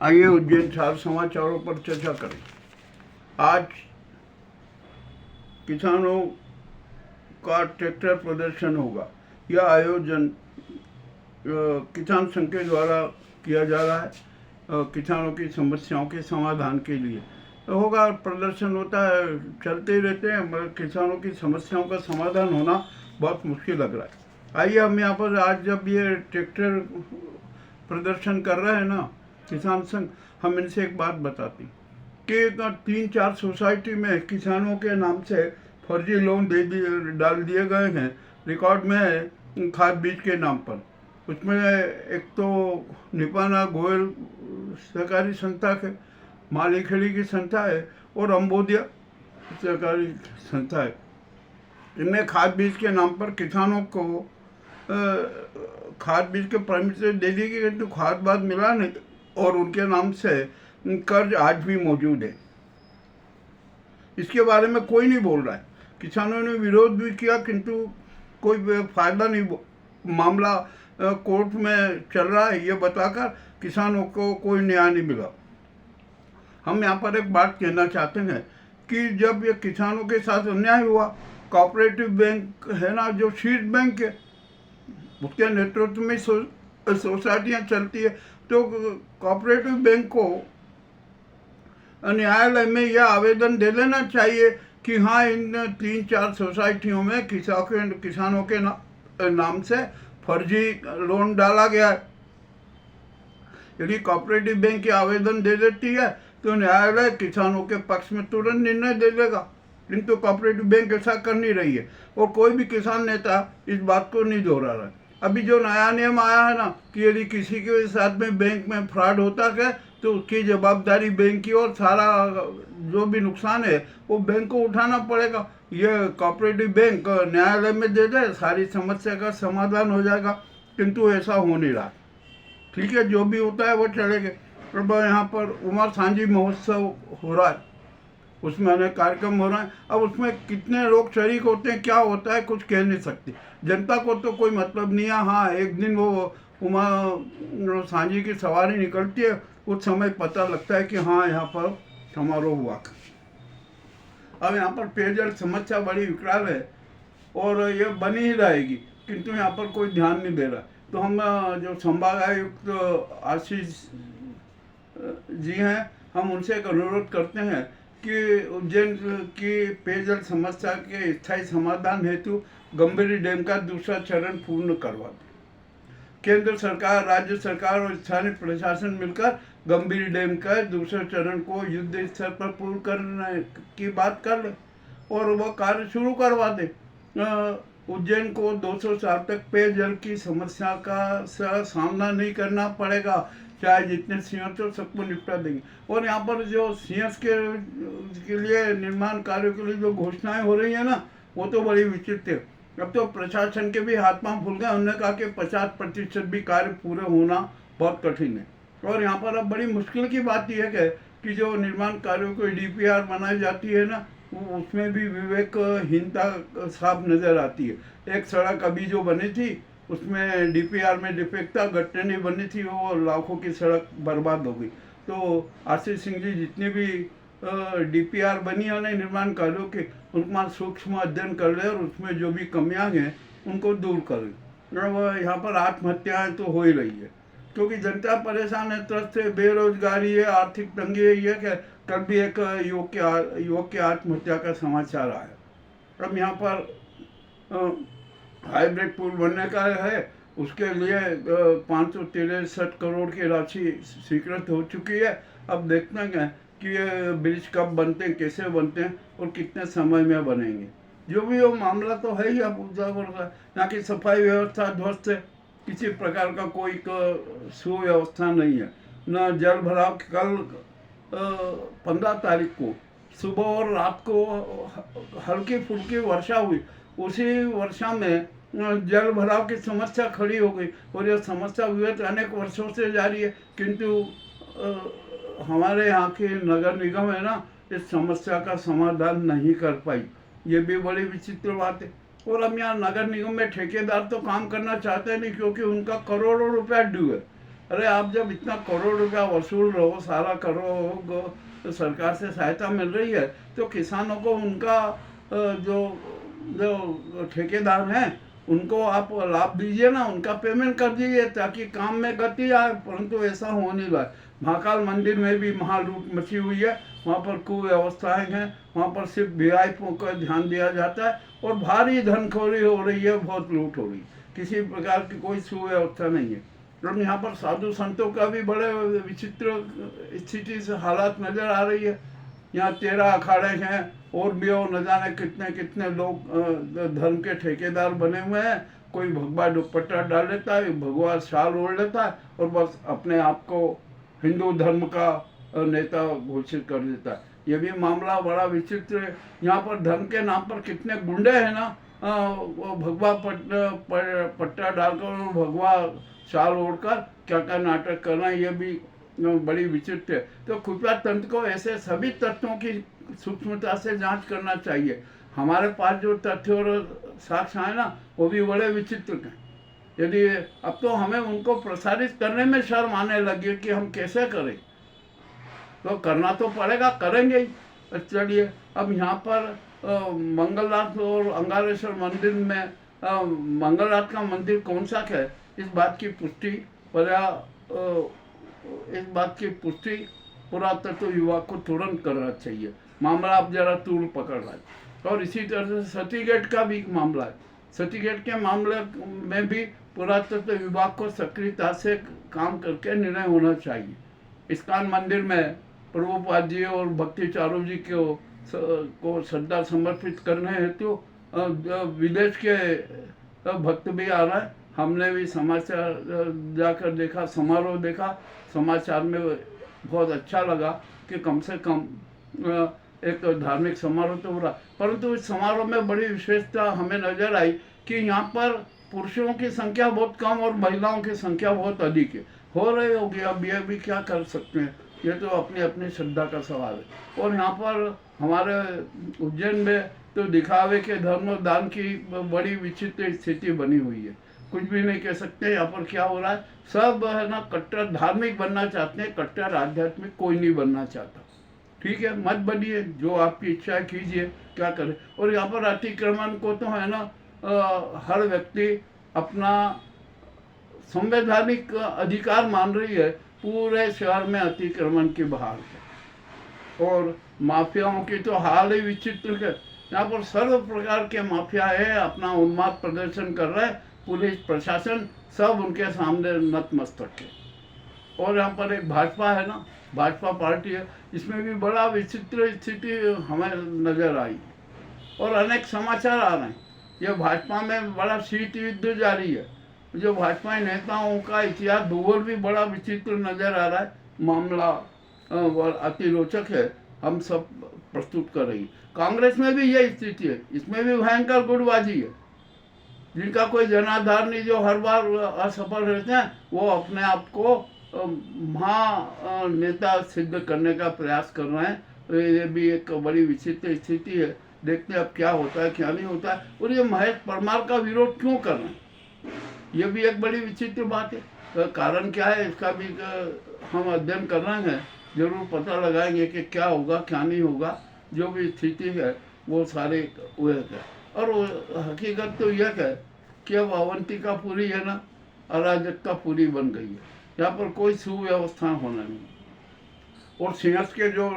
आइए उज्जैन चार समाचारों पर चर्चा करें। आज किसानों का ट्रैक्टर प्रदर्शन होगा। यह आयोजन किसान संघ के द्वारा किया जा रहा है, किसानों की समस्याओं के समाधान के लिए होगा। प्रदर्शन होता है, चलते ही रहते हैं, मगर किसानों की समस्याओं का समाधान होना बहुत मुश्किल लग रहा है। आइए हम यहाँ पर आज जब ये ट्रैक्टर प्रदर्शन कर रहे हैं ना किसान संघ, हम इनसे एक बात बताते हैं कि 3-4 सोसाइटी में किसानों के नाम से फर्जी लोन डाल दिए गए हैं रिकॉर्ड में खाद बीज के नाम पर। उसमें एक तो निपाना गोयल सहकारी संस्था के मालीखेड़ी की संस्था है और अम्बोदिया सहकारी संस्था है। इनमें खाद बीज के नाम पर किसानों को खाद बीज के परमिट से दे दी गई, तो खाद बाद मिला नहीं और उनके नाम से कर्ज आज भी मौजूद है। इसके बारे में कोई नहीं बोल रहा है। किसानों ने विरोध भी किया किंतु कोई फायदा नहीं। मामला कोर्ट में चल रहा है, ये बताकर किसानों को कोई न्याय नहीं मिला। हम यहाँ पर एक बात कहना चाहते हैं कि जब ये किसानों के साथ अन्याय हुआ, कोऑपरेटिव बैंक है ना जो शीर्ष बैंक है, उसके नेतृत्व में सोसाइटियाँ चलती है, तो कोऑपरेटिव बैंक को न्यायालय में यह आवेदन दे देना चाहिए कि हाँ, इन 3-4 सोसाइटियों में किसानों के नाम से फर्जी लोन डाला गया है। यदि कोऑपरेटिव बैंक की आवेदन दे देती है तो न्यायालय किसानों के पक्ष में तुरंत निर्णय दे देगा, किंतु कोऑपरेटिव बैंक ऐसा कर नहीं रही है और कोई भी किसान नेता इस बात को नहीं दोहरा रहा है। अभी जो नया नियम आया है ना कि यदि किसी के साथ में बैंक में फ्रॉड होता है तो उसकी जवाबदारी बैंक की और सारा जो भी नुकसान है वो बैंक को उठाना पड़ेगा। ये कोऑपरेटिव बैंक न्यायालय में दे दे, सारी समस्या का समाधान हो जाएगा, किंतु ऐसा हो नहीं रहा। ठीक है, जो भी होता है वो चलेगा। अब यहाँ पर उमर सांझी महोत्सव हो रहा है, उसमें अनेक कार्यक्रम हो रहे हैं। अब उसमें कितने लोग शरीक होते हैं, क्या होता है, कुछ कह नहीं सकते। जनता को तो कोई मतलब नहीं है। हाँ, एक दिन वो उमर सांझी की सवारी निकलती है, उस समय पता लगता है कि हाँ यहाँ पर समारोह हुआ। अब यहाँ पर पेयजल समस्या बड़ी विकराल है और ये बनी ही रहेगी, किंतु यहाँ पर कोई ध्यान नहीं दे रहा। तो हम जो संभागायुक्त आशीष जी हैं, हम उनसे एक अनुरोध करते हैं कि उज्जैन की पेयजल समस्या के स्थायी समाधान हेतु गंभीरी डैम का दूसरा चरण पूर्ण करवा दें। केंद्र सरकार, राज्य सरकार और स्थानीय प्रशासन मिलकर गंभीरी डैम का दूसरे चरण को युद्ध स्तर पर पूर्ण करने की बात कर ले और वह कार्य शुरू करवा दे। उज्जैन को 200 साल तक पेयजल की समस्या का सामना नहीं करना पड़ेगा, चाहे जितने सीएस हो सबको निपटा देंगे। और यहाँ पर जो सीएस के लिए निर्माण कार्यों के लिए जो घोषणाएं हो रही है ना, वो तो बड़ी विचित्र है। अब तो प्रशासन के भी हाथ पांव फूल गए। उन्होंने कहा कि 50% भी कार्य पूरे होना बहुत कठिन है। और यहाँ पर अब बड़ी मुश्किल की बात यह है कि जो निर्माण कार्यों को डीपीआर बनाई जाती है ना, उसमें भी विवेकहीनता साफ नजर आती है। एक सड़क अभी जो बनी थी उसमें डीपीआर में डिफेक्ट था, गट्टे नहीं बनी थी, वो लाखों की सड़क बर्बाद हो गई। तो आशीष सिंह जी जितनी भी डीपीआर बनी है ना निर्माण कार्यों के, उनका सूक्ष्म अध्ययन कर ले और उसमें जो भी कमियां हैं उनको दूर करें। अब यहाँ पर आत्महत्याएं तो हो ही रही है क्योंकि जनता परेशान है, त्रस्त है, बेरोजगारी है, आर्थिक तंगी है। ये क्या, कल भी एक युवक के आत्महत्या का समाचार आया। अब यहाँ पर हाईब्रिड पुल बनने का है, उसके लिए 563 करोड़ की राशि स्वीकृत हो चुकी है। अब देखते हैं कि ये ब्रिज कब बनते हैं, कैसे बनते हैं और कितने समय में बनेंगे। जो भी वो मामला तो है ही। अब यहाँ की सफाई व्यवस्था ध्वस्त है, किसी प्रकार का कोई सुव्यवस्था नहीं है। न जल भराव, कल 15 तारीख को सुबह और रात को हल्की फुल्की वर्षा हुई, उसी वर्षा में जल भराव की समस्या खड़ी हो गई और यह समस्या विगत अनेक वर्षों से जारी है, किंतु हमारे यहाँ की नगर निगम है ना, इस समस्या का समाधान नहीं कर पाई। ये भी बड़ी विचित्र बात है। और अब यहाँ नगर निगम में ठेकेदार तो काम करना चाहते नहीं क्योंकि उनका करोड़ों रुपया ड्यू है। अरे आप जब इतना करोड़ रुपया वसूल रहो, सारा करो, तो सरकार से सहायता मिल रही है, तो किसानों को उनका जो जो ठेकेदार हैं उनको आप लाभ दीजिए ना, उनका पेमेंट कर दीजिए ताकि काम में गति आए। परंतु ऐसा हो नहीं रहा है। महाकाल मंदिर में भी महालूट मची हुई है, वहाँ पर कुव्यवस्थाएं हैं, वहाँ पर सिर्फ वीआईपीओं का ध्यान दिया जाता है और भारी धनखोरी हो रही है, बहुत लूट हो रही है, किसी प्रकार की कोई सुव्यवस्था नहीं है। और यहाँ पर साधु संतों का भी बड़े विचित्र स्थिति से हालात नजर आ रही है। यहाँ 13 अखाड़े हैं और भी और न जाने कितने कितने लोग धर्म के ठेकेदार बने हुए हैं। कोई भगवा दुपट्टा डाल लेता है, भगवा शाल ओढ़ लेता है और बस अपने आप को हिंदू धर्म का नेता घोषित कर देता है। ये भी मामला बड़ा विचित्र है। यहाँ पर धर्म के नाम पर कितने गुंडे हैं ना, वो भगवा पट्टा डालकर और भगवा शाल ओढ़कर क्या क्या नाटक करना, ये भी बड़ी विचित्र है। तो खुफिया तंत्र को ऐसे सभी तथ्यों की सूक्ष्मता से जांच करना चाहिए। हमारे पास जो तथ्य और साक्ष्य है ना, वो भी बड़े विचित्र हैं। यदि अब तो हमें उनको प्रसारित करने में शर्म आने लगी कि हम कैसे करें, तो करना तो पड़ेगा, करेंगे ही। चलिए, अब यहाँ पर मंगलनाथ और अंगारेश्वर मंदिर में मंगलनाथ का मंदिर कौन सा है, इस बात की पुष्टि पुरातत्व विभाग को तुरंत करना चाहिए। मामला अब जरा तूल पकड़ रहा है। और इसी तरह से सतीगेट का भी मामला है। सतीगेट के मामले में भी पुरातत्व विभाग को सक्रियता से काम करके निर्णय होना चाहिए। इस्कॉन मंदिर में प्रभुपाद जी और भक्ति चारू जी को श्रद्धा समर्पित करने हेतु विदेश के भक्त भी आ रहे हैं। हमने भी समाचार जाकर देखा, समारोह देखा, समाचार में बहुत अच्छा लगा कि कम से कम एक धार्मिक समारोह तो हो रहा। परंतु इस समारोह में बड़ी विशेषता हमें नजर आई कि यहाँ पर पुरुषों की संख्या बहुत कम और महिलाओं की संख्या बहुत अधिक है। हो रही होगी, अब ये भी क्या कर सकते हैं, ये तो अपनी अपनी श्रद्धा का सवाल है। और यहाँ पर हमारे उज्जैन में तो दिखावे के धर्म और दान की बड़ी विचित्र स्थिति बनी हुई है। कुछ भी नहीं कह सकते यहाँ पर क्या हो रहा है। सब है ना कट्टर धार्मिक बनना चाहते हैं, कट्टर आध्यात्मिक कोई नहीं बनना चाहता। ठीक है, मत बनिए, जो आपकी इच्छा कीजिए, क्या करें। और यहाँ पर अतिक्रमण को तो है ना हर व्यक्ति अपना संवैधानिक अधिकार मान रही है। पूरे शहर में अतिक्रमण की बहार है और माफियाओं की तो हाल ही विचित्र है। यहाँ पर सर्व प्रकार के माफिया है, अपना उन्माद प्रदर्शन कर रहे हैं। पुलिस प्रशासन सब उनके सामने नतमस्तक है। और यहाँ पर एक भाजपा है ना, भाजपा पार्टी है, इसमें भी बड़ा विचित्र स्थिति हमें नजर आई और अनेक समाचार आ रहे हैं। यह भाजपा में बड़ा शीत युद्ध जारी है। जो भाजपा नेताओं का इतिहास भूगोल भी बड़ा विचित्र नजर आ रहा है। मामला अति रोचक है, हम सब प्रस्तुत कर रही है। कांग्रेस में भी यही स्थिति है, इसमें भी भयंकर गुटबाजी है। जिनका कोई जनाधार नहीं, जो हर बार असफल रहते हैं, वो अपने आप को महा नेता सिद्ध करने का प्रयास कर रहे हैं। तो ये भी एक बड़ी विचित्र स्थिति है। देखते हैं अब क्या होता है, क्या नहीं होता है। और ये महेश परमार का विरोध क्यों कर रहे हैं, ये भी एक बड़ी विचित्र बात है। तो कारण क्या है, इसका भी हम अध्ययन कर रहे हैं, जरूर पता लगाएंगे कि क्या होगा, क्या नहीं होगा। जो भी स्थिति है वो सारे हुए है। और हकीकत तो यह है कि अब अवंतिका पूरी है ना, अराजकता पूरी बन गई है। यहाँ पर कोई सुव्यवस्था होना नहीं। और सिंहस्थ के जो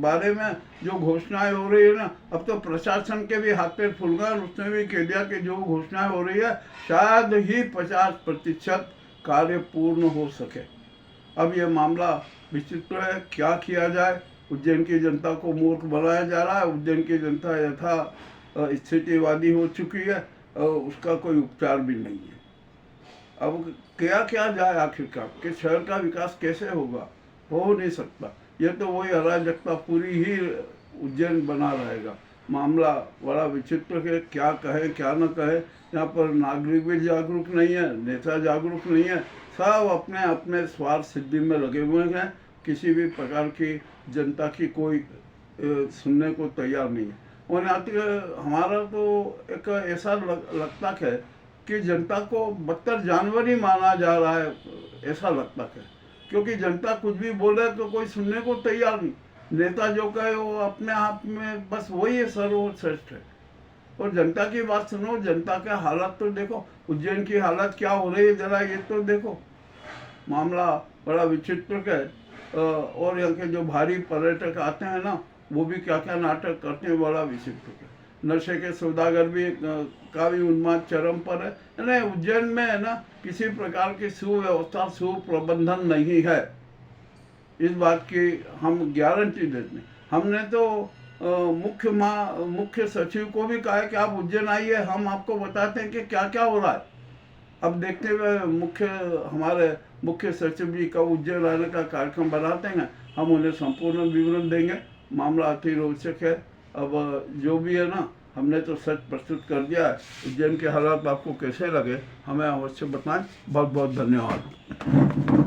बारे में जो घोषणाएं हो रही है ना, अब तो प्रशासन के भी हाथ पैर फूल गए। उसने भी कह दिया कि जो घोषणाएं हो रही है शायद ही 50% कार्य पूर्ण हो सके। अब ये मामला विचित्र है, क्या किया जाए। उज्जैन की जनता को मूर्ख बनाया जा रहा है। उज्जैन की जनता यथा स्थितिवादी हो चुकी है, उसका कोई उपचार भी नहीं है। अब क्या क्या जाए आखिरकार, कि शहर का विकास कैसे होगा, हो नहीं सकता। यह तो वही अराजकता पूरी ही उज्जैन बना रहेगा। मामला बड़ा विचित्र है, क्या कहे क्या न कहे। यहाँ पर नागरिक भी जागरूक नहीं है, नेता जागरूक नहीं है, सब अपने अपने स्वार्थ सिद्धि में लगे हुए हैं। किसी भी प्रकार की जनता की कोई सुनने को तैयार नहीं है। और यहाँ तक हमारा तो एक ऐसा लगता है कि जनता को बदतर जानवर ही माना जा रहा है, ऐसा लगता है। क्योंकि जनता कुछ भी बोले तो कोई सुनने को तैयार नहीं। नेता जो कहे वो अपने आप में बस वही है, सर्वश्रेष्ठ है। और जनता की बात सुनो, जनता के हालात तो देखो, उज्जैन की हालत क्या हो रही है जरा ये तो देखो। मामला बड़ा विचित्र है। और यहाँ के जो भारी पर्यटक आते हैं ना, वो भी क्या क्या नाटक करते हैं, बड़ा विचित्र है। नशे के सौदागर भी का भी उन्माद चरम पर है ना। उज्जैन में है ना किसी प्रकार की सुव्यवस्था सुप्रबंधन नहीं है, इस बात की हम गारंटी देते हैं। हमने तो मुख्य सचिव को भी कहा है कि आप उज्जैन आइए, हम आपको बताते हैं कि क्या क्या हो रहा है। अब देखते हुए हमारे मुख्य सचिव जी का उज्जैन आने का कार्यक्रम बनाते हैं, हम उन्हें संपूर्ण विवरण देंगे। मामला अति रोचक है। अब जो भी है ना, हमने तो सच प्रस्तुत कर दिया है। उज्जैन के हालात आपको कैसे लगे हमें अवश्य बताएं। बहुत बहुत धन्यवाद।